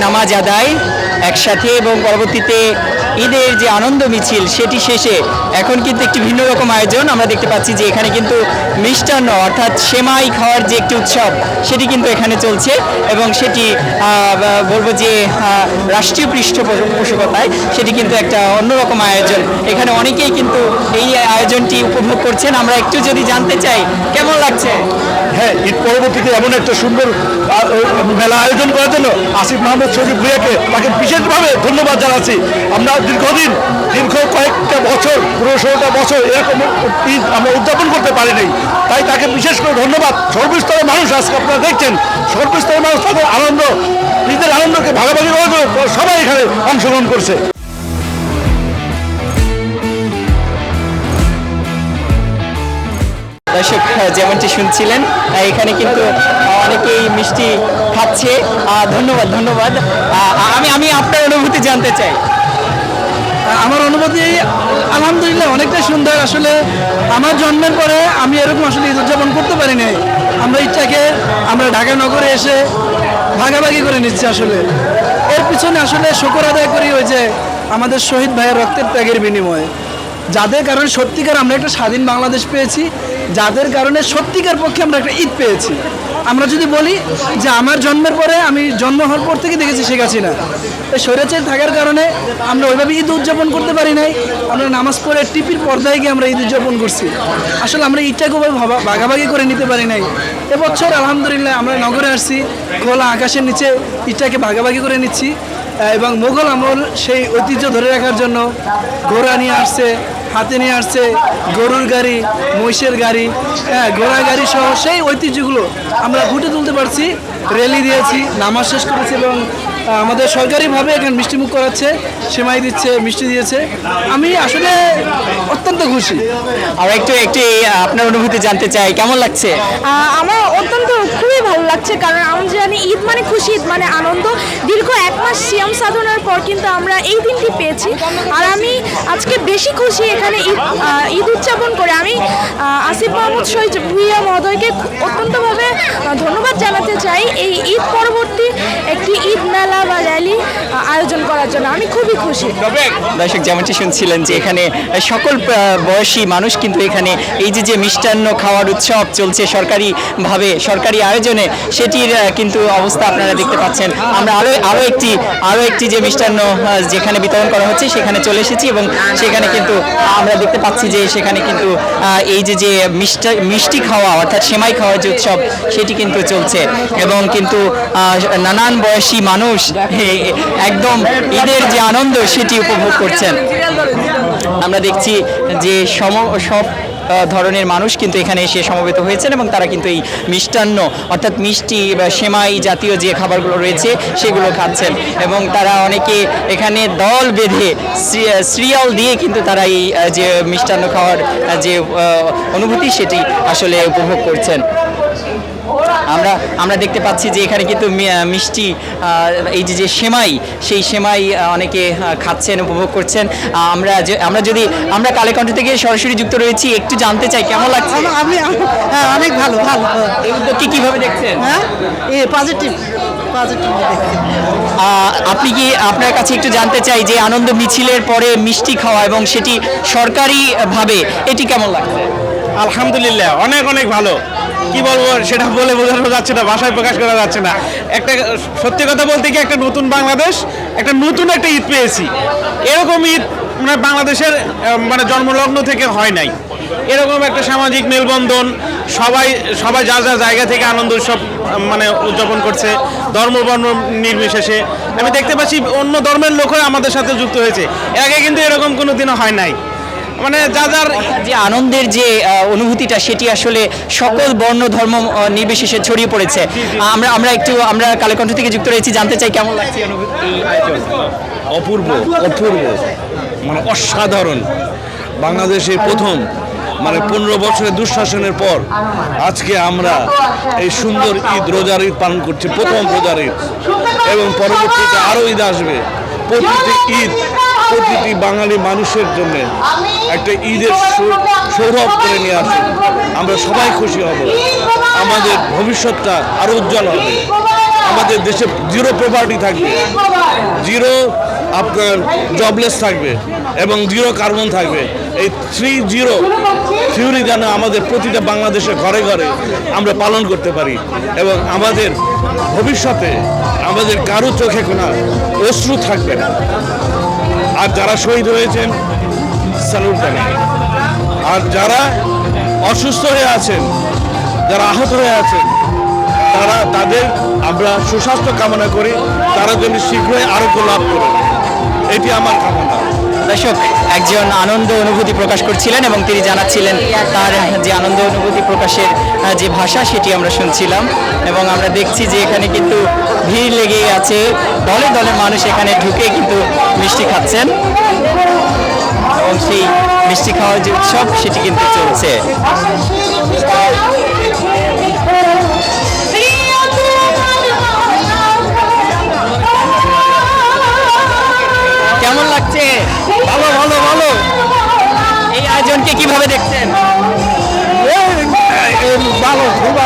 নামাজ আদায় একসাথে এবং পরবর্তীতে ঈদের যে আনন্দ মিছিল সেটি শেষে এখন কিন্তু একটি ভিন্ন রকম আয়োজন আমরা দেখতে পাচ্ছি যে এখানে কিন্তু মিষ্টান্ন অর্থাৎ সেমাই খাওয়ার যে একটি উৎসব সেটি কিন্তু এখানে চলছে এবং সেটি বলবো যে রাষ্ট্রীয় পৃষ্ঠপোষকতায় সেটি কিন্তু একটা অন্যরকম আয়োজন। এখানে অনেকেই কিন্তু এই আয়োজনটি উপভোগ করছেন। আমরা একটু যদি জানতে চাই কেমন লাগছে। হ্যাঁ, ঈদ পরবর্তীতে এমন একটা সুন্দর মেলা আয়োজন করার জন্য আসিফ মাহমুদ সজীব ভুঁইয়াকে তাকে বিশেষভাবে ধন্যবাদ জানাচ্ছি। আমরা দীর্ঘ কয়েকটা বছর 15-16টা বছর এরকম ঈদ আমরা উদযাপন করতে পারিনি, তাই তাকে বিশেষ করে ধন্যবাদ। সর্বস্তরের মানুষ আজকে আপনারা দেখছেন, সর্বস্তরের মানুষ তাদের আনন্দ, ঈদের আনন্দকে ভাগাভাগি করার জন্য সবাই এখানে অংশগ্রহণ করছে। দর্শক যেমনটি শুনছিলেন এখানে কিন্তু অনেকেই মিষ্টি খাচ্ছে। ধন্যবাদ ধন্যবাদ। আমি আপনার অনুভূতি জানতে চাই। আমার অনুভূতি আলহামদুলিল্লাহ অনেকটা সুন্দর। আসলে আমার জন্মের পরে আমি এরকম আসলে ঈদ উদযাপন করতে পারি নাই। আমরা ঈদটাকে আমরা ঢাকা নগরে এসে ভাগাভাগি করে নিচ্ছি। আসলে এর পিছনে আসলে শুকর আদায় করি ওই যে আমাদের শহীদ ভাইয়ের রক্তের ত্যাগের বিনিময়ে, যাদের কারণে সত্যিকার আমরা একটা স্বাধীন বাংলাদেশ পেয়েছি, যাদের কারণে সত্যিকার পক্ষে আমরা একটা ঈদ পেয়েছি। আমরা যদি বলি যে আমার জন্মের পরে আমি জন্ম হওয়ার পর থেকে দেখেছি শেখ হাসিনা এই স্বৈরাচার থাকার কারণে আমরা ওইভাবে ঈদ উদযাপন করতে পারি নাই। আমরা নামাজ পড়ে টিভির পর্দায় গিয়ে আমরা ঈদ উদযাপন করছি। আসলে আমরা ঈদটাকে ভাগাভাগি করে নিতে পারি নাই। এবছর আলহামদুলিল্লাহ আমরা নগরে আসছি, খোলা আকাশের নিচে ঈদটাকে ভাগাভাগি করে নিচ্ছি। এবং মোগল আমল সেই ঐতিহ্য ধরে রাখার জন্য ঘোড়া নিয়ে আসছে, হাতে নিয়ে আসছে গরুর গাড়ি, মহিষের গাড়ি, ঘোড়া গাড়ি সহ সেই ঐতিহ্যগুলো আমরা ফুটে তুলতে পারছি। র্যালি দিয়েছি, নামাজ শেষ করেছি এবং আমাদের সরকারিভাবে এখানে মিষ্টিমুখ করাচ্ছে, সেমাই দিচ্ছে, মিষ্টি দিয়েছে। আমি আসলে অত্যন্ত খুশি। আর একটু আপনার অনুভূতি জানতে চাই, কেমন লাগছে? আমার অত্যন্ত খুবই ভালো লাগছে, কারণ আমরা জানি ঈদ মানে খুশি, ঈদ মানে আনন্দ। দীর্ঘ 1 মাস সিয়াম সাধনার পর কিন্তু আমরা এই দিনটি পেয়েছি। আর আমি আজকে বেশি খুশি এখানে ঈদ উদযাপন করে। আমি আসিফ মাহমুদ শহীদ ভুঁইয়া মহোদয়কে অত্যন্তভাবে ধন্যবাদ জানাতে চাই এই ঈদ পরবর্তী একটি ঈদ মেলা বা র্যালি আয়োজন করার জন্য। আমি খুবই খুশি। দর্শক যেমনটি শুনছিলেন যে এখানে সকল বয়সী মানুষ কিন্তু এখানে এই যে মিষ্টান্ন খাওয়ার উৎসব চলছে সরকারিভাবে, সরকারি আয়োজনে, সেটির কিন্তু অবস্থা আপনারা দেখতে পাচ্ছেন। আমরা আরও একটি যে মিষ্টান্ন যেখানে বিতরণ করা হচ্ছে সেখানে চলে এসেছি এবং সেখানে কিন্তু আমরা দেখতে পাচ্ছি যে সেখানে কিন্তু এই যে মিষ্টি খাওয়া অর্থাৎ সেমাই খাওয়ার যে উৎসব সেটি কিন্তু চলছে এবং কিন্তু নানান বয়সী মানুষ একদম ঈদের যে আনন্দ সেটি উপভোগ করছেন। আমরা দেখছি যে সব ধরনের মানুষ কিন্তু এখানে এসে সমবেত হয়েছেন এবং তারা কিন্তু এই মিষ্টান্ন অর্থাৎ মিষ্টি বা সেমাই জাতীয় যে খাবারগুলো রয়েছে সেগুলো খাচ্ছেন এবং তারা অনেকে এখানে দল বেঁধে সিরিয়াল দিয়ে কিন্তু তারা এই যে মিষ্টান্ন খাওয়ার যে অনুভূতি সেটি আসলে উপভোগ করছেন। আমরা দেখতে পাচ্ছি যে এখানে কিন্তু মিষ্টি এই যে সেমাই, সেই সেমাই অনেকে খাচ্ছেন, উপভোগ করছেন। আমরা কালেকণ্ঠ থেকে সরাসরি যুক্ত রয়েছি, একটু জানতে চাই কেমন লাগছে? অনেক ভালো ভালো। এই উদ্যোগটি কিভাবে দেখছেন? পজিটিভ। আপনি কি আপনার কাছে একটু জানতে চাই যে আনন্দ মিছিলের পরে মিষ্টি খাওয়া এবং সেটি সরকারিভাবে এটি কেমন লাগছে? আলহামদুলিল্লাহ অনেক অনেক ভালো। কি বলবো সেটা বলে বোঝানো যাচ্ছে না, ভাষায় প্রকাশ করা যাচ্ছে না। একটা সত্যি কথা বলতে কি একটা নতুন বাংলাদেশ, একটা নতুন একটা ঈদ পেয়েছি। এরকম ঈদ মানে বাংলাদেশের মানে জন্মলগ্ন থেকে হয় নাই। এরকম একটা সামাজিক মেলবন্ধন, সবাই যার যার জায়গা থেকে আনন্দ উৎসব মানে উদযাপন করছে, ধর্ম বর্ণ নির্বিশেষে। আমি দেখতে পাচ্ছি অন্য ধর্মের লোকও আমাদের সাথে যুক্ত হয়েছে। এর আগে কিন্তু এরকম কোনো দিনও হয় নাই। মানে যার যে আনন্দের যে অনুভূতিটা সেটি আসলে সকল বর্ণ ধর্ম নির্বিশেষে ছড়িয়ে পড়েছে। আমরা কালেকণ্ঠ থেকে যুক্ত রয়েছি, জানতে চাই কেমন লাগছে এই আয়োজন? অপূর্ব মানে অসাধারণ। বাংলাদেশের প্রথম মানে 15 বছরের দুঃশাসনের পর আজকে আমরা এই সুন্দর ঈদ, রোজার ঈদ পালন করছি, প্রথম রোজার ঈদ, এবং পরবর্তীতে আরও ঈদ আসবে। প্রতিটি ঈদ প্রতিটি বাঙালি মানুষের জন্য একটা ঈদের সৌরভ করে নিয়ে আসে। আমরা সবাই খুশি হব, আমাদের ভবিষ্যৎটা আরো উজ্জ্বল হবে। আমাদের দেশে জিরো প্রপার্টি থাকবে, জিরো আপনার জবলেস থাকবে এবং জিরো কার্বন থাকবে। এই 3-0 থিওরি যেন আমাদের প্রতিটা বাংলাদেশের ঘরে ঘরে আমরা পালন করতে পারি এবং আমাদের ভবিষ্যতে আমাদের কারো চোখে কোনো অশ্রু থাকবে না। আর যারা শহীদ হয়েছেন স্যালুট জানাই। আর যারা অসুস্থ হয়ে আছেন, যারা আহত হয়ে আছেন, তাদের আমরা সুস্বাস্থ্য কামনা করি, তারা যেন শীঘ্রই আরোগ্য লাভ করে। এটি আমার কামনা। দর্শক একজন আনন্দ অনুভূতি প্রকাশ করছিলেন এবং তিনি জানাচ্ছিলেন তার যে আনন্দ অনুভূতি প্রকাশের যে ভাষা সেটি আমরা শুনছিলাম এবং আমরা দেখছি যে এখানে কিন্তু ভিড় লেগেই আছে, দলে দলে মানুষ এখানে ঢুকে কিন্তু মিষ্টি খাচ্ছেন এবং সেই মিষ্টি খাওয়ার যে উৎসব সেটি কিন্তু চলছে। কেমন লাগছে? ভালো ভালো ভালো। এই আয়োজনকে কিভাবে দেখছেন? ভালো, খুব